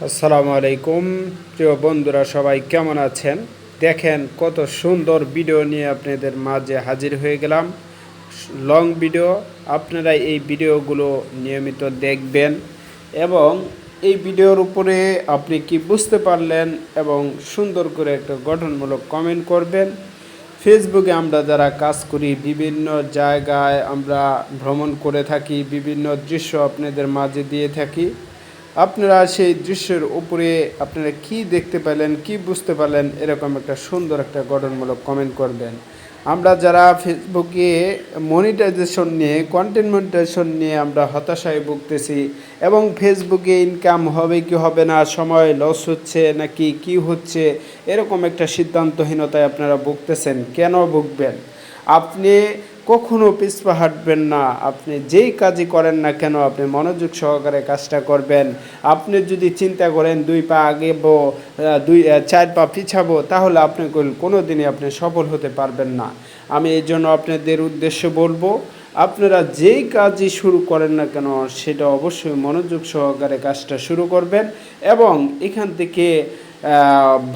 আসসালামু আলাইকুম প্রিয় বন্ধুরা, সবাই কেমন আছেন? দেখেন কত সুন্দর ভিডিও নিয়ে আপনাদের মাঝে হাজির হয়ে গেলাম। লং ভিডিও, আপনারা এই ভিডিওগুলো নিয়মিত দেখবেন এবং এই ভিডিওর উপরে আপনি কি বুঝতে পারলেন এবং সুন্দর করে একটা গঠনমূলক কমেন্ট করবেন। ফেসবুকে আমরা যারা কাজ করি, বিভিন্ন জায়গায় আমরা ভ্রমণ করে থাকি, বিভিন্ন দৃশ্য আপনাদের মাঝে দিয়ে থাকি। আপনারা সেই দৃশ্যের উপরে আপনারা কি দেখতে পেলেন, কি বুঝতে পারলেন, এরকম একটা সুন্দর একটা গঠনমূলক কমেন্ট করবেন। আমরা যারা ফেসবুকে মনিটাইজেশন নিয়ে, কন্টেন্ট মনিটাইজেশন নিয়ে আমরা হতাশায় ভুগতেছি এবং ফেসবুকে ইনকাম হবে কি হবে না, সময় লস হচ্ছে নাকি কি হচ্ছে, এরকম একটা সিদ্ধান্তহীনতায় আপনারা ভুগতেছেন। কেন ভুগবেন? আপনি কখনো পিছপা হাঁটবেন না। আপনি যেই কাজই করেন না কেন, আপনি মনোযোগ সহকারে কাজটা করবেন। আপনি যদি চিন্তা করেন 2 পা আগেবো, 4 পা পিছাবো, তাহলে আপনি কোনো দিনই আপনি সফল হতে পারবেন না। আমি এই জন্য আপনাদের উদ্দেশ্যে বলবো, আপনারা যেই কাজই শুরু করেন না কেন, সেটা অবশ্যই মনোযোগ সহকারে কাজটা শুরু করবেন এবং এখান থেকে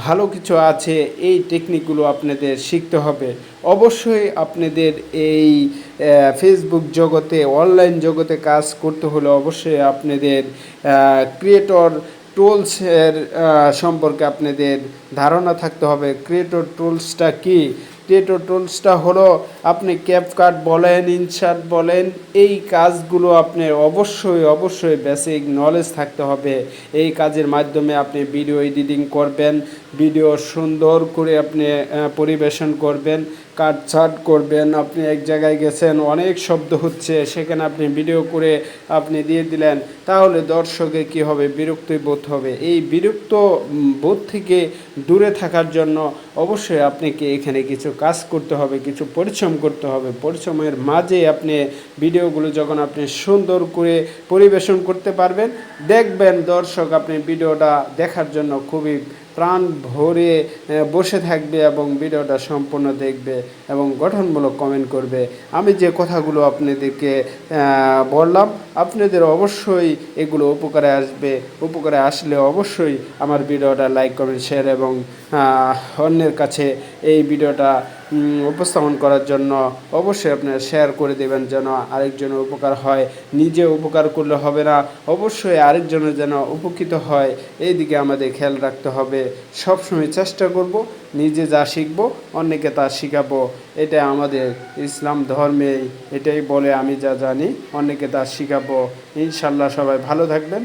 ভালো কিছু আছে, এই টেকনিকগুলো আপনাদের শিখতে হবে। অবশ্যই আপনাদের এই ফেসবুক জগতে, অনলাইন জগতে কাজ করতে হলে অবশ্যই আপনাদের ক্রিয়েটর টুলসের সম্পর্কে আপনাদের ধারণা থাকতে হবে। ক্রিয়েটর টুলসটা কি? ক্রিয়েটর টুলসটা হলো, আপনি ক্যাপকাট বলেন, ইনশার্ট বলেন, এই কাজগুলো আপনি অবশ্যই বেসিক নলেজ থাকতে হবে। এই কাজের মাধ্যমে আপনি ভিডিও এডিটিং করবেন, ভিডিও সুন্দর করে আপনি পরিবেশন করবেন, কাটছাট করবেন। আপনি এক জায়গায় গেছেন, অনেক শব্দ হচ্ছে, সেখানে আপনি ভিডিও করে আপনি দিয়ে দিলেন, তাহলে দর্শকে কি হবে? বিরক্তি বোধ হবে। এই বিরক্ত বোধ থেকে দূরে থাকার জন্য অবশ্যই আপনাকে এখানে কিছু কাজ করতে হবে, কিছু পরিশ্রম করতে হবে। পরিশ্রমের মাঝে আপনি ভিডিওগুলো যখন আপনি সুন্দর করে পরিবেশন করতে পারবেন, দেখবেন দর্শক আপনি ভিডিওটা দেখার জন্য খুবই প্রাণ ভরে বসে থাকবে এবং ভিডিওটা সম্পূর্ণ দেখবে এবং গঠনমূলক কমেন্ট করবে। আমি যে কথাগুলো আপনাদেরকে বললাম, আপনাদের অবশ্যই এগুলো উপকারে আসবে। উপকারে আসলে অবশ্যই আমার ভিডিওটা লাইক, কমেন্ট, শেয়ার এবং অন্যের কাছে এই ভিডিওটা উপস্থাপন করার জন্য অবশ্যই আপনারা শেয়ার করে দেবেন, যেন আরেকজনের উপকার হয়। নিজে উপকার করলে হবে না, অবশ্যই আরেকজনের যেন উপকৃত হয়, এই দিকে আমাদের খেয়াল রাখতে হবে। সবসময় চেষ্টা করব নিজে যা শিখব অন্যকে তা শেখাবো। এটা আমাদের ইসলাম ধর্মে এটাই বলে, আমি যা জানি অন্যকে তা শেখাবো। ইনশাল্লাহ সবাই ভালো থাকবেন।